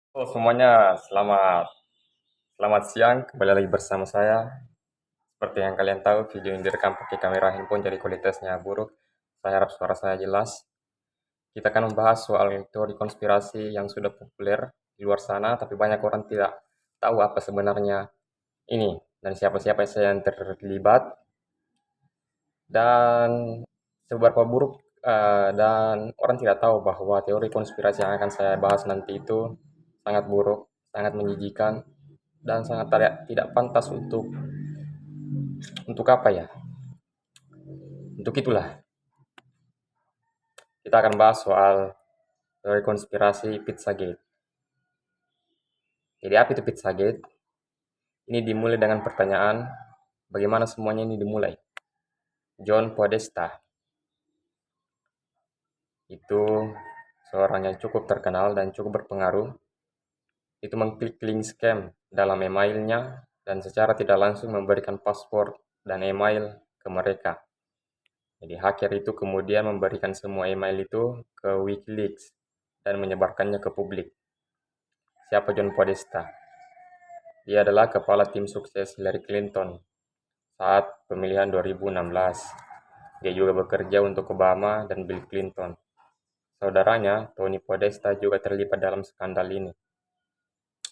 Halo semuanya, selamat siang. Kembali lagi bersama saya. Seperti yang kalian tahu, video yang direkam pakai kamera handphone jadi kualitasnya buruk. Saya harap suara saya jelas. Kita akan membahas soal teori konspirasi yang sudah populer di luar sana, tapi banyak orang tidak tahu apa sebenarnya ini dan siapa-siapa yang terlibat dan seberapa buruk dan orang tidak tahu bahwa teori konspirasi yang akan saya bahas nanti itu sangat buruk, sangat menjijikan, dan sangat tidak pantas untuk apa ya? Untuk itulah kita akan bahas soal teori konspirasi Pizzagate. Jadi apa itu Pizzagate? Ini dimulai dengan pertanyaan bagaimana semuanya ini dimulai. John Podesta itu seorang yang cukup terkenal dan cukup berpengaruh. Itu mengklik link scam dalam emailnya dan secara tidak langsung memberikan password dan email ke mereka. Jadi hacker itu kemudian memberikan semua email itu ke Wikileaks dan menyebarkannya ke publik. Siapa John Podesta? Dia adalah kepala tim sukses Hillary Clinton saat pemilihan 2016. Dia juga bekerja untuk Obama dan Bill Clinton. Saudaranya, Tony Podesta juga terlibat dalam skandal ini.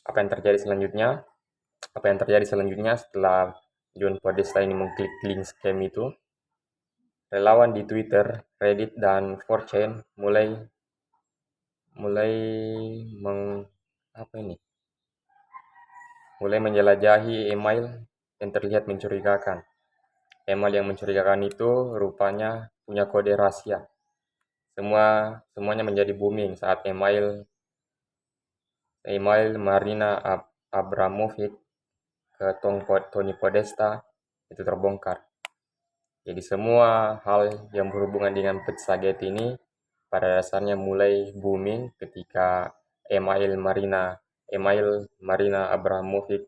Apa yang terjadi selanjutnya? Apa yang terjadi selanjutnya setelah John Podesta ini mengklik link scam itu? Relawan di Twitter, Reddit, dan 4chan mulai mulai meng apa ini? Mulai menjelajahi email yang terlihat mencurigakan. Email yang mencurigakan itu rupanya punya kode rahasia. Semuanya menjadi booming saat email email Marina Abramovic ke Tony Podesta itu terbongkar. Jadi semua hal yang berhubungan dengan Pizzagate ini pada dasarnya mulai booming ketika email Marina Abramovic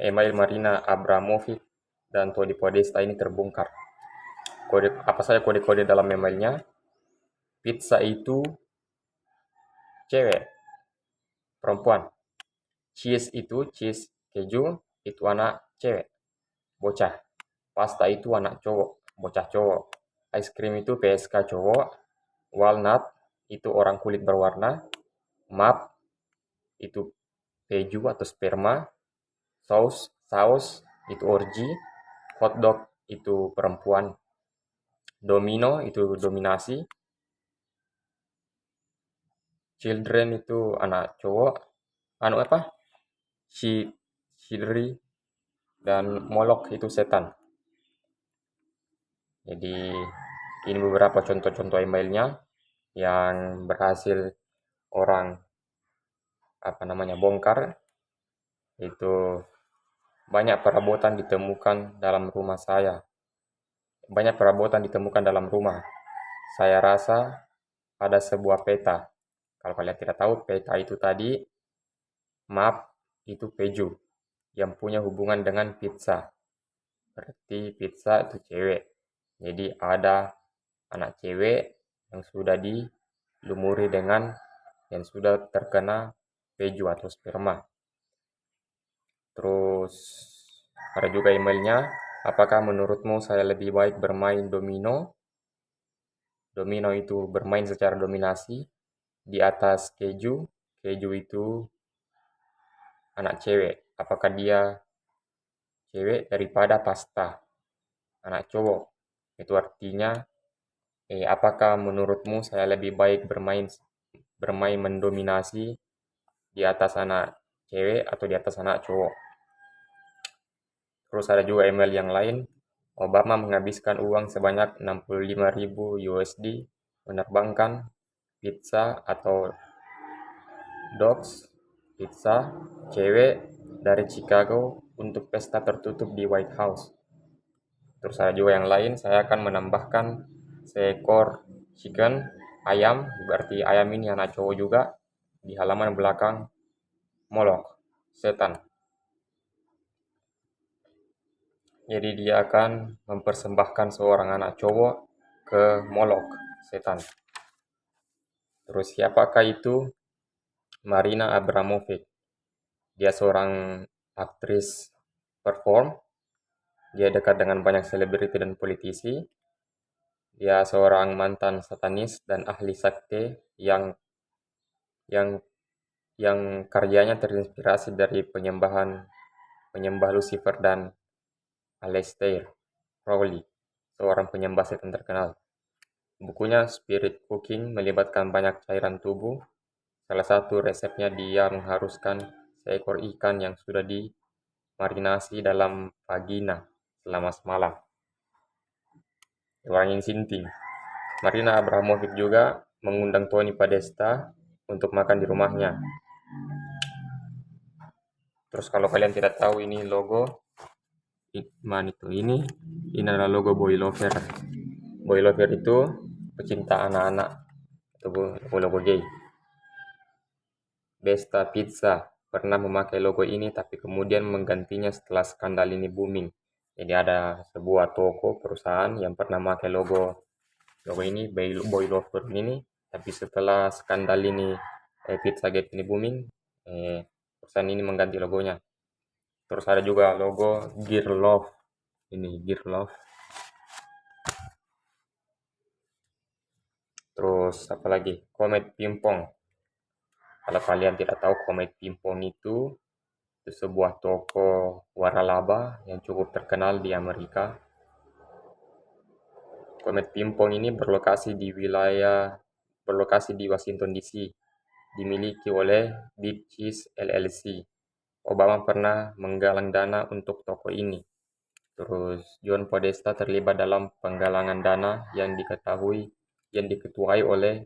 email Marina Abramovic dan Tony Podesta ini terbongkar. Apa saja kode-kode dalam emailnya? Pizza itu cewek, perempuan. Cheese keju itu anak cewek, bocah. Pasta itu anak cowok, bocah cowok. Ice cream itu PSK cowok. Walnut itu orang kulit berwarna. Map itu keju atau sperma. Saus itu orgi. Hotdog itu perempuan. Domino itu dominasi. Children itu anak cowok. Anu apa? Hillary dan Molok itu setan. Jadi ini beberapa contoh-contoh emailnya yang berhasil orang bongkar. Itu banyak perabotan ditemukan dalam rumah saya. Banyak perabotan ditemukan dalam rumah. Saya rasa ada sebuah peta. Kalau kalian tidak tahu, peta itu tadi map itu peju yang punya hubungan dengan pizza. Berarti pizza itu cewek. Jadi ada anak cewek yang sudah dilumuri dengan yang sudah terkena peju atau sperma. Terus ada juga emailnya, apakah menurutmu saya lebih baik bermain domino? Domino itu bermain secara dominasi di atas keju. Keju itu anak cewek. Apakah dia cewek daripada pasta? Anak cowok. Itu artinya, apakah menurutmu saya lebih baik bermain mendominasi di atas anak cewek atau di atas anak cowok? Terus ada juga email yang lain. Obama menghabiskan uang sebanyak 65.000 USD menerbangkan pizza atau dogs, pizza, cewek dari Chicago untuk pesta tertutup di White House. Terus ada juga yang lain, saya akan menambahkan seekor chicken, ayam, berarti ayam ini anak cowok juga, di halaman belakang Molok, setan. Jadi dia akan mempersembahkan seorang anak cowok ke Molok, setan. Terus siapakah itu? Marina Abramovic. Dia seorang aktris perform. Dia dekat dengan banyak selebriti dan politisi. Dia seorang mantan satanis dan ahli sakti yang yang karyanya terinspirasi dari penyembah Lucifer dan Aleister Crowley, seorang penyembah setan terkenal. Bukunya Spirit Cooking melibatkan banyak cairan tubuh. Salah satu resepnya dia mengharuskan seekor ikan yang sudah dimarinasi dalam vagina selama semalam. Orang yang sinting. Marina Abramovic juga mengundang Tony Podesta untuk makan di rumahnya. Terus kalau kalian tidak tahu ini logo, ini adalah logo Boy Lover. Boy Lover itu pecinta anak-anak, itu logo gay. Besta Pizza pernah memakai logo ini tapi kemudian menggantinya setelah skandal ini booming. Jadi ada sebuah toko perusahaan yang pernah memakai logo ini Boy Lover ini, tapi setelah skandal ini Pizzagate ini booming, perusahaan ini mengganti logonya. Terus ada juga logo Gear Love. Ini Gear Love. Terus apa lagi? Comet Pimpong. Kalau kalian tidak tahu, Comet Pimpong itu sebuah toko waralaba yang cukup terkenal di Amerika. Comet Pimpong ini berlokasi di Washington DC, dimiliki oleh Big Cheese LLC. Obama pernah menggalang dana untuk toko ini. Terus John Podesta terlibat dalam penggalangan dana yang diketuai oleh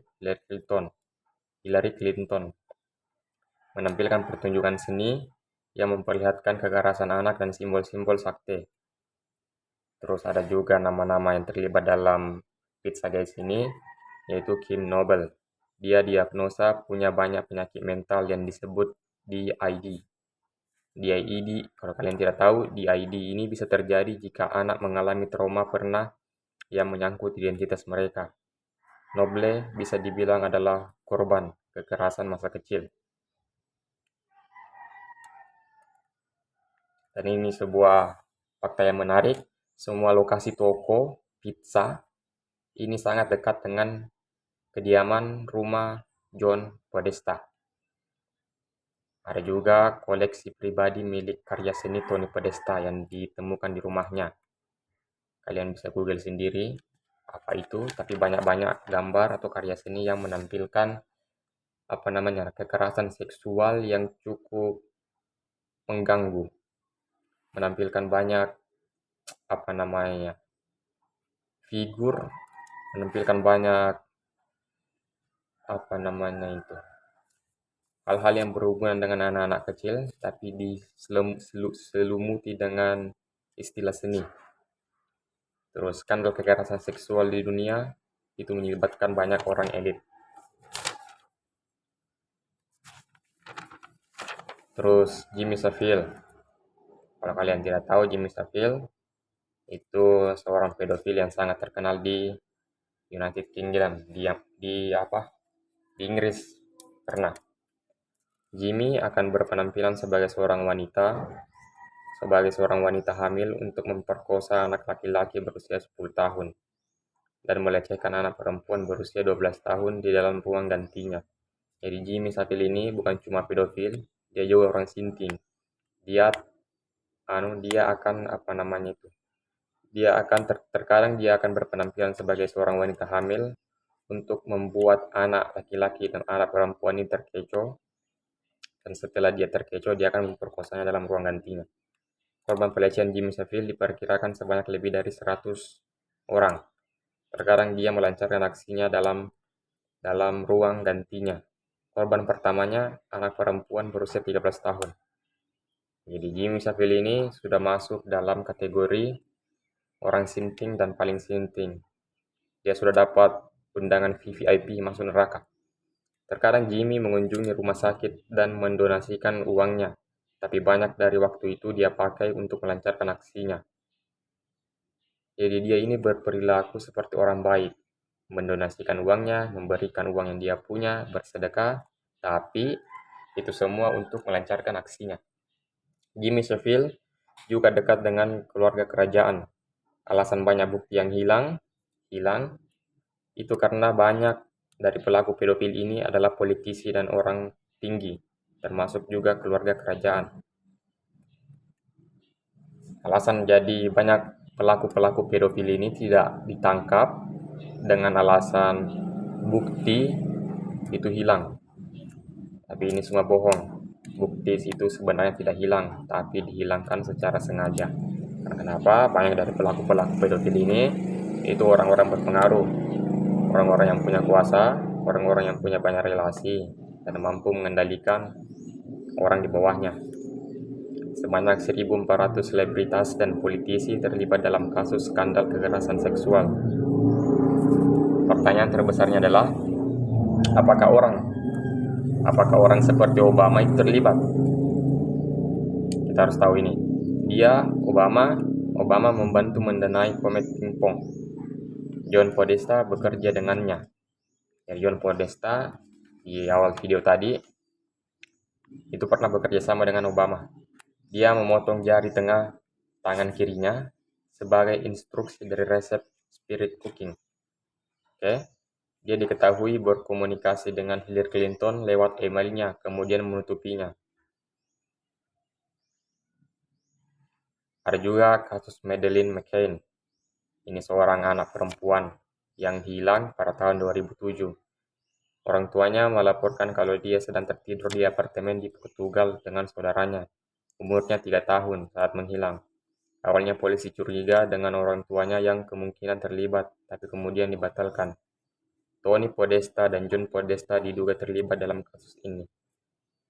Hillary Clinton, menampilkan pertunjukan seni yang memperlihatkan kekerasan anak dan simbol-simbol sakti. Terus ada juga nama-nama yang terlibat dalam Pizzagate ini, yaitu Kim Nobel. Dia diagnosa punya banyak penyakit mental yang disebut DID. DID, kalau kalian tidak tahu, DID ini bisa terjadi jika anak mengalami trauma pernah yang menyangkut identitas mereka. Noble bisa dibilang adalah korban kekerasan masa kecil. Dan ini sebuah fakta yang menarik, semua lokasi toko pizza ini sangat dekat dengan kediaman rumah John Podesta. Ada juga koleksi pribadi milik karya seni Tony Podesta yang ditemukan di rumahnya. Kalian bisa Google sendiri apa itu, tapi banyak-banyak gambar atau karya seni yang menampilkan kekerasan seksual yang cukup mengganggu. Menampilkan banyak figur, menampilkan banyak hal-hal yang berhubungan dengan anak-anak kecil, tapi diselumuti dengan istilah seni. Terus skandal kekerasan seksual di dunia itu melibatkan banyak orang elit. Terus Jimmy Savile. Kalau kalian tidak tahu, Jimmy Savile itu seorang pedofil yang sangat terkenal di United Kingdom, di Inggris pernah. Jimmy akan berpenampilan sebagai seorang wanita hamil untuk memperkosa anak laki-laki berusia 10 tahun dan melecehkan anak perempuan berusia 12 tahun di dalam ruang gantinya. Jadi Jimmy Savile ini bukan cuma pedofil, dia juga orang sinting. Terkadang dia akan berpenampilan sebagai seorang wanita hamil untuk membuat anak laki-laki dan anak perempuan ini terkecoh, dan setelah dia terkecoh dia akan memperkosanya dalam ruang gantinya. Korban pelecehan Jimmy Savile diperkirakan sebanyak lebih dari 100 orang. Terkadang dia melancarkan aksinya dalam ruang gantinya. Korban pertamanya anak perempuan berusia 13 tahun. Jadi Jimmy Savile ini sudah masuk dalam kategori orang sinting dan paling sinting. Dia sudah dapat undangan VVIP masuk neraka. Terkadang Jimmy mengunjungi rumah sakit dan mendonasikan uangnya, tapi banyak dari waktu itu dia pakai untuk melancarkan aksinya. Jadi dia ini berperilaku seperti orang baik, mendonasikan uangnya, memberikan uang yang dia punya, bersedekah, tapi Itu semua untuk melancarkan aksinya. Jimmy Savile juga dekat dengan keluarga kerajaan. Alasan banyak bukti yang hilang itu karena banyak dari pelaku pedofil ini adalah politisi dan orang tinggi, termasuk juga keluarga kerajaan. Alasan jadi banyak pelaku-pelaku pedofil ini tidak ditangkap dengan alasan bukti itu hilang. Tapi ini semua bohong. Bukti itu sebenarnya tidak hilang, tapi dihilangkan secara sengaja. Karena kenapa? Banyak dari pelaku-pelaku pedofil ini itu orang-orang berpengaruh, orang-orang yang punya kuasa, orang-orang yang punya banyak relasi, dan mampu mengendalikan orang di bawahnya. Sebanyak 1.400 selebritas dan politisi terlibat dalam kasus skandal kekerasan seksual. Pertanyaan terbesarnya adalah, apakah orang seperti Obama itu terlibat? Kita harus tahu ini. Obama membantu mendanai komet pingpong. John Podesta bekerja dengannya. Ya, John Podesta di awal video tadi itu pernah bekerja sama dengan Obama. Dia memotong jari tengah tangan kirinya sebagai instruksi dari resep spirit cooking. Oke. Dia diketahui berkomunikasi dengan Hillary Clinton lewat emailnya, kemudian menutupinya. Ada juga kasus Madeleine McCann. Ini seorang anak perempuan yang hilang pada tahun 2007. Orang tuanya melaporkan kalau dia sedang tertidur di apartemen di Portugal dengan saudaranya. Umurnya 3 tahun saat menghilang. Awalnya polisi curiga dengan orang tuanya yang kemungkinan terlibat, tapi kemudian dibatalkan. Tony Podesta dan John Podesta diduga terlibat dalam kasus ini.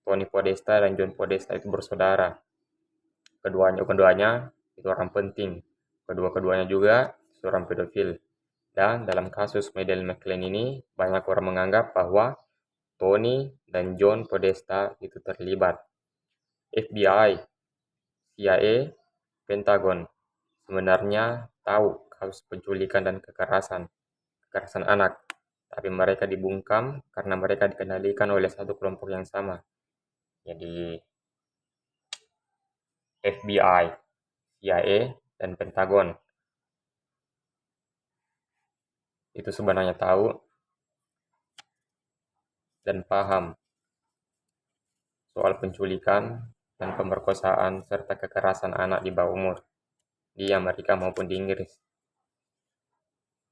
Tony Podesta dan John Podesta itu bersaudara. Keduanya itu orang penting. Kedua-keduanya juga seorang pedofil. Dan dalam kasus Madeleine McCann ini, banyak orang menganggap bahwa Tony dan John Podesta itu terlibat. FBI, CIA, Pentagon sebenarnya tahu kasus penculikan dan kekerasan anak, tapi mereka dibungkam karena mereka dikendalikan oleh satu kelompok yang sama. Jadi FBI, CIA, dan Pentagon itu sebenarnya tahu dan paham soal penculikan dan pemerkosaan serta kekerasan anak di bawah umur di Amerika maupun di Inggris.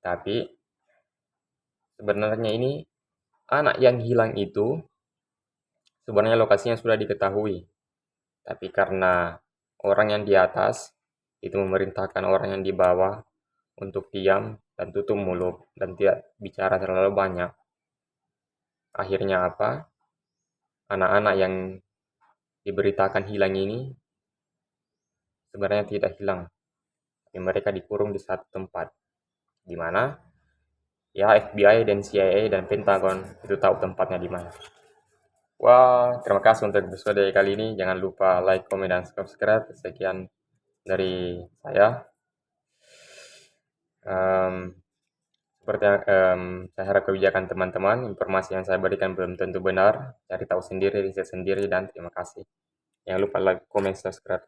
Tapi sebenarnya ini anak yang hilang itu sebenarnya lokasinya sudah diketahui. Tapi karena orang yang di atas itu memerintahkan orang yang di bawah untuk diam dan tutup mulut dan tidak bicara terlalu banyak. Akhirnya apa? Anak-anak yang diberitakan hilang ini sebenarnya tidak hilang. Tapi mereka dikurung di satu tempat. Di mana? Ya FBI dan CIA dan Pentagon itu tahu tempatnya di mana. Wah, terima kasih untuk episode kali ini. Jangan lupa like, komen, dan subscribe. Sekian dari saya. Seperti saya harap kebijakan teman-teman, informasi yang saya berikan belum tentu benar. Cari tahu sendiri, riset sendiri, dan terima kasih. Jangan lupa like, komen, subscribe.